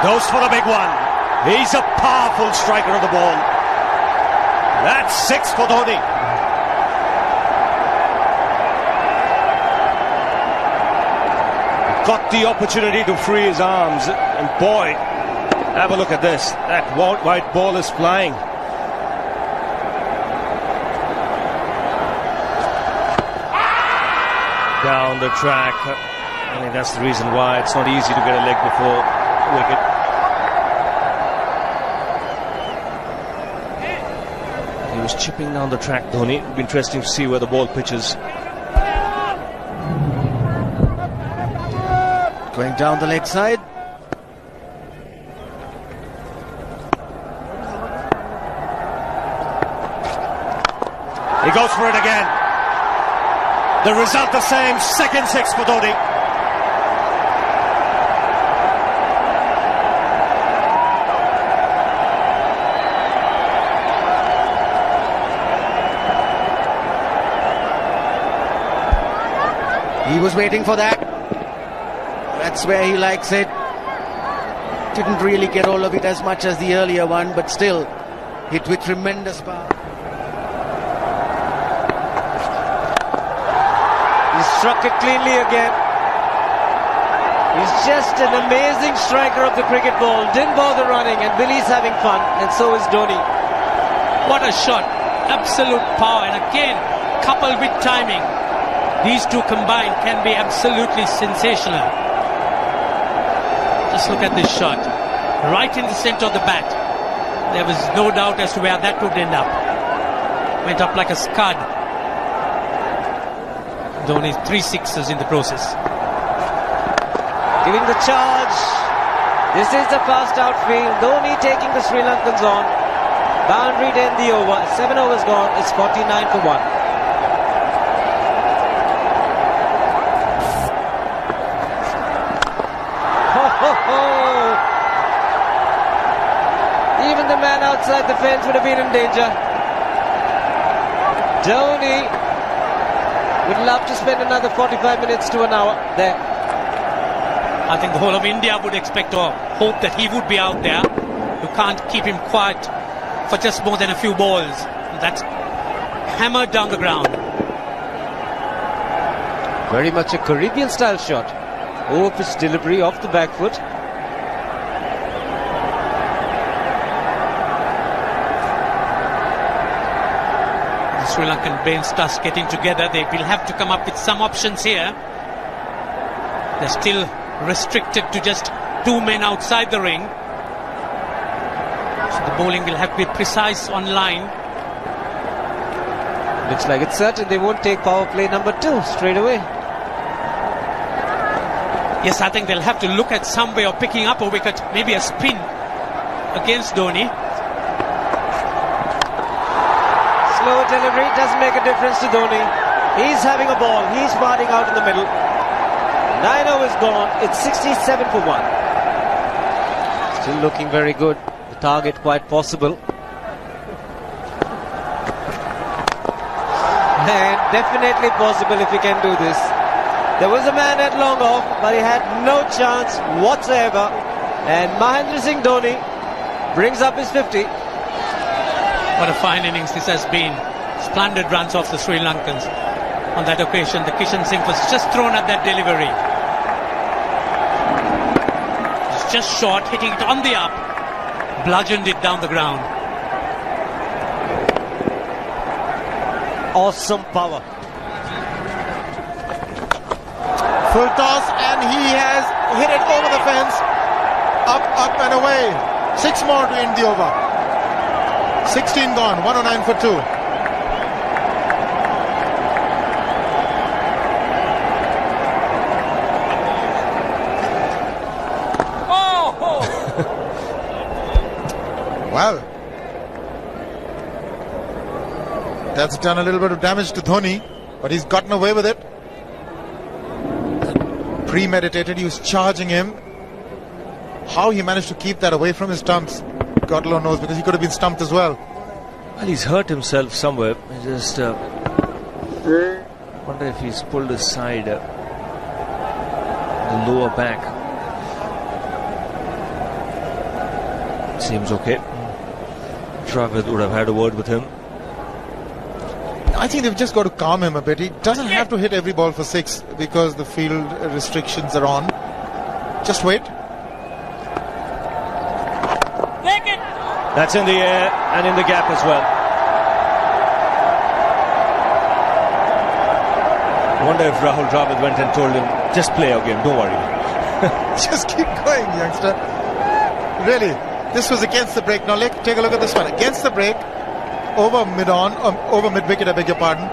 Goes for the big one. He's a powerful striker of the ball. That's 6 for Dhoni. Got the opportunity to free his arms, and boy, have a look at this. That white ball is flying. Down the track. I think that's the reason why it's not easy to get a leg before wicket. He was chipping down the track, Dhoni. It'll be interesting to see where the ball pitches. Going down the leg side. He goes for it again. The result the same, second 6 for Dhoni. He was waiting for that. That's where he likes it. Didn't really get all of it as much as the earlier one, but still hit with tremendous power. He struck it cleanly again. He's just an amazing striker of the cricket ball. Didn't bother running, and Billy's having fun, and so is Dhoni. What a shot. Absolute power, and again, coupled with timing. These two combined can be absolutely sensational. Just look at this shot. Right in the center of the bat. There was no doubt as to where that would end up. Went up like a scud. Dhoni 3 sixes in the process. Giving the charge. This is the fast outfield. Dhoni taking the Sri Lankans on. Boundary to end the over. 7 overs gone. It's 49 for 1. Even the man outside the fence would have been in danger. Dhoni would love to spend another 45 minutes to an hour there. I think the whole of India would expect or hope that he would be out there. You can't keep him quiet for just more than a few balls. That's hammered down the ground. Very much a Caribbean style shot. Over-pitch delivery off the back foot. The Sri Lankan bench starts getting together. They will have to come up with some options here. They're still restricted to just 2 men outside the ring. So the bowling will have to be precise on line. Looks like it's certain they won't take power play number 2 straight away. Yes, I think they'll have to look at some way of picking up a wicket, maybe a spin against Dhoni. Slow delivery doesn't make a difference to Dhoni. He's having a ball. He's batting out in the middle. 9 overs gone. It's 67 for 1. Still looking very good. The target quite possible. And definitely possible if he can do this. There was a man at long off, but he had no chance whatsoever. And Mahendra Singh Dhoni brings up his 50. What a fine innings this has been. Splendid runs off the Sri Lankans. On that occasion, the Kishan Singh was just thrown at that delivery. It's just short, hitting it on the up. Bludgeoned it down the ground. Awesome power. Full toss, and he has hit it over the fence. Up and away. 6 more to end the over. 16 gone, 109 for 2. Oh! Well, that's done a little bit of damage to Dhoni, but he's gotten away with it. Premeditated, he was charging him. How he managed to keep that away from his stumps, God alone knows, because he could have been stumped as well. Well, he's hurt himself somewhere. I just wonder if he's pulled his side, the lower back. Seems okay. Travis would have had a word with him. I think they've just got to calm him a bit. He doesn't have to hit every ball for 6 because the field restrictions are on. Just wait. That's in the air and in the gap as well. I wonder if Rahul Dravid went and told him, just play your game, don't worry. Just keep going, youngster. Really, this was against the break. Now take a look at this one. Against the break, over mid-wicket, I beg your pardon.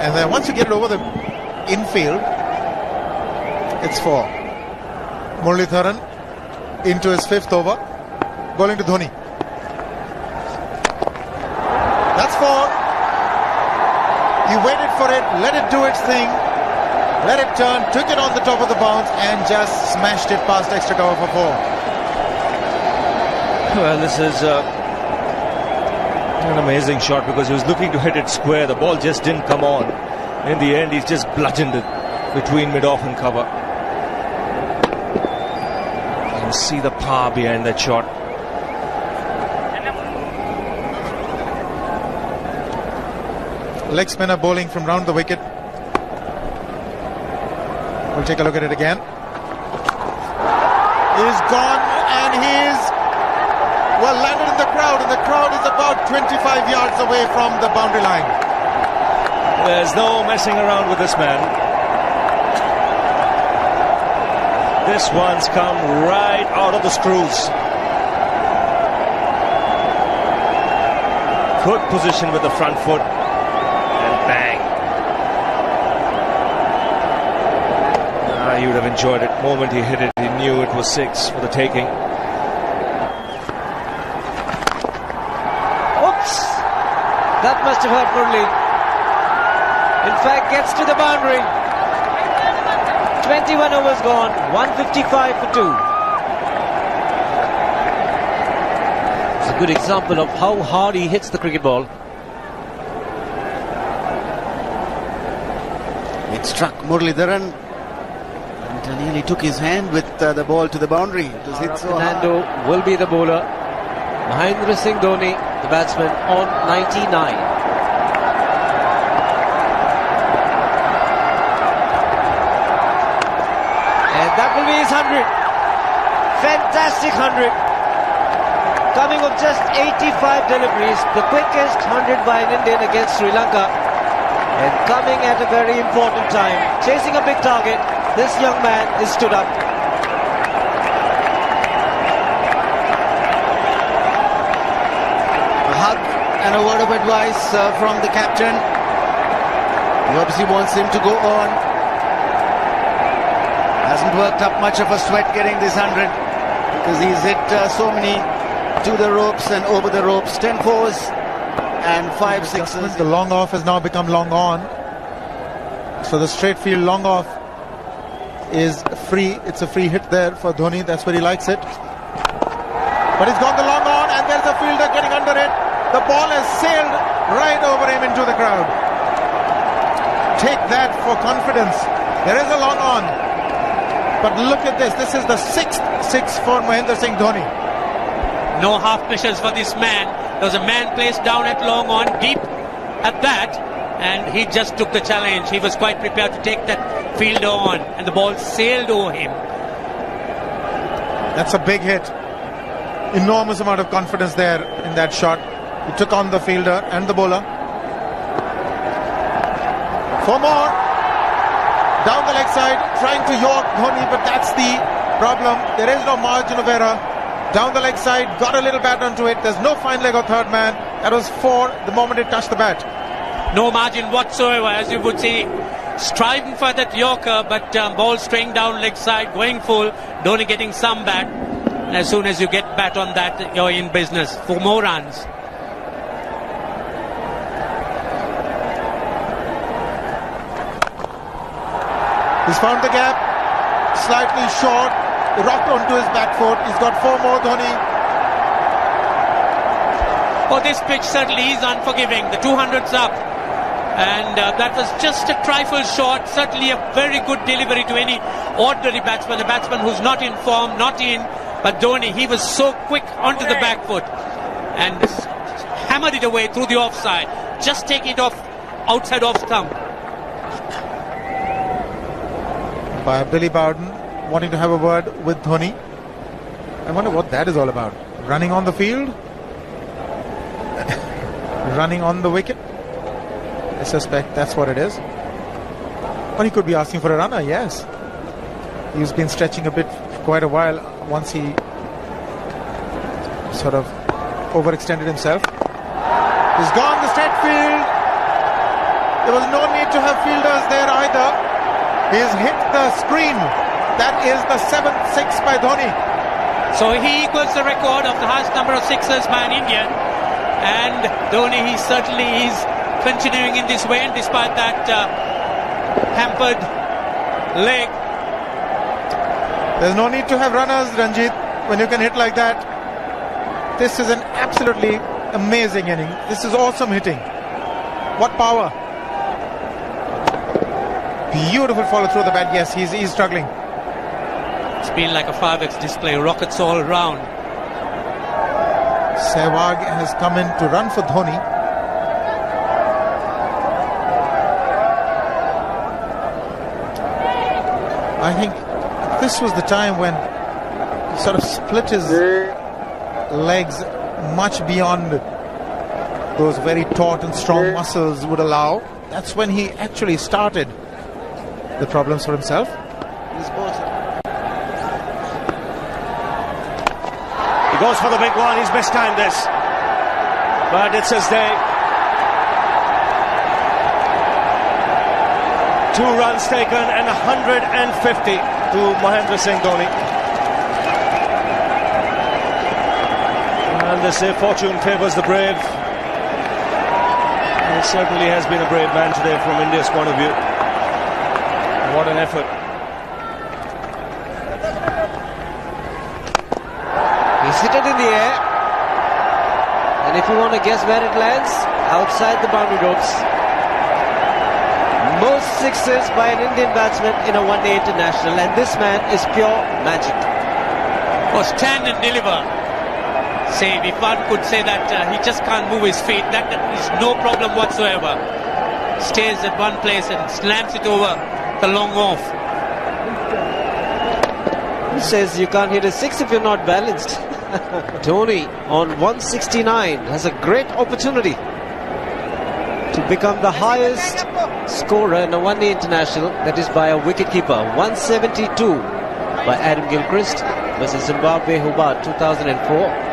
And then once you get it over the infield, it's 4. Muralitharan into his 5th over, bowling to Dhoni. That's 4. He waited for it, let it do its thing, let it turn, took it on the top of the bounce and just smashed it past extra cover for 4. Well, this is an amazing shot because he was looking to hit it square. The ball just didn't come on. In the end, he's just bludgeoned it between mid-off and cover. You can see the power behind that shot. Leg spinner bowling from round the wicket. We'll take a look at it again. He's gone and he's landed in the crowd, and the crowd is about 25 yards away from the boundary line. There's no messing around with this man. This one's come right out of the screws. Good position with the front foot. Bang. He would have enjoyed it. The moment he hit it, he knew it was 6 for the taking. Oops! That must have hurt Murli. In fact, gets to the boundary. 21 overs gone, 155 for 2. It's a good example of how hard he hits the cricket ball. It struck Muralitharan and nearly took his hand with the ball to the boundary. It was hit so hard. Fernando will be the bowler. Mahendra Singh Dhoni, the batsman, on 99. And that will be his 100. Fantastic 100. Coming of just 85 deliveries, the quickest 100 by an Indian against Sri Lanka. And coming at a very important time, chasing a big target, this young man is stood up. A hug and a word of advice from the captain. He obviously wants him to go on. Hasn't worked up much of a sweat getting this 100 because he's hit so many to the ropes and over the ropes. 10 fours and 5 sixes. The long off has now become long on. So the straight field long off is free. It's a free hit there for Dhoni. That's where he likes it. But he's gone the long on and there's a fielder getting under it. The ball has sailed right over him into the crowd. Take that for confidence. There is a long on. But look at this. This is the 6th 6 for Mahendra Singh Dhoni. No half measures for this man. There was a man placed down at long on, deep at that, and he just took the challenge. He was quite prepared to take that fielder on, and the ball sailed over him. That's a big hit. Enormous amount of confidence there in that shot. He took on the fielder and the bowler. 4 more. Down the leg side, trying to york Dhoni, but that's the problem. There is no margin of error. Down the leg side, got a little bat onto it. There's no fine leg or third man. That was 4 the moment it touched the bat. No margin whatsoever, as you would see. Striving for that yorker, but ball straying down leg side, going full. Dhoni getting some bat. And as soon as you get bat on that, you're in business for more runs. He's found the gap. Slightly short. Rocked onto his back foot. He's got 4 more, Dhoni. Oh, this pitch certainly is unforgiving. The 200's up. And that was just a trifle short. Certainly a very good delivery to any ordinary batsman. A batsman who's not in form, not in But Dhoni, he was so quick onto the back foot and hammered it away through the offside. Just take it off outside off stump. By Billy Bowden wanting to have a word with Dhoni. I wonder what that is all about. Running on the field? Running on the wicket? I suspect that's what it is. But he could be asking for a runner, yes. He's been stretching a bit for quite a while once he sort of overextended himself. He's gone the straight field. There was no need to have fielders there either. He's hit the screen. That is the 7th six by Dhoni. So he equals the record of the highest number of sixes by an Indian. And Dhoni, he certainly is continuing in this way, and despite that hampered leg. There's no need to have runners, Ranjit, when you can hit like that. This is an absolutely amazing inning. This is awesome hitting. What power. Beautiful follow through the bat. Yes, he's struggling. It's been like a 5x display, rockets all round. Sehwag has come in to run for Dhoni. I think this was the time when he sort of split his legs much beyond those very taut and strong muscles would allow. That's when he actually started the problems for himself. He goes for the big one. He's mistimed this, but it's his day. 2 runs taken and 150 to Mahendra Singh Dhoni. And they say fortune favours the brave. He certainly has been a brave man today from India's point of view. What an effort. He's hit it in the air. And if you want to guess where it lands, outside the boundary ropes. Most sixes by an Indian batsman in a one-day international, and this man is pure magic. Oh, stand and deliver. Say, if one could say that he just can't move his feet, that is no problem whatsoever. Stays at one place and slams it over the long off. Who says you can't hit a six if you're not balanced? Dhoni on 169 has a great opportunity to become the highest scorer in a one-day international, that is by a wicketkeeper. 172 by Adam Gilchrist versus Zimbabwe Hobart 2004.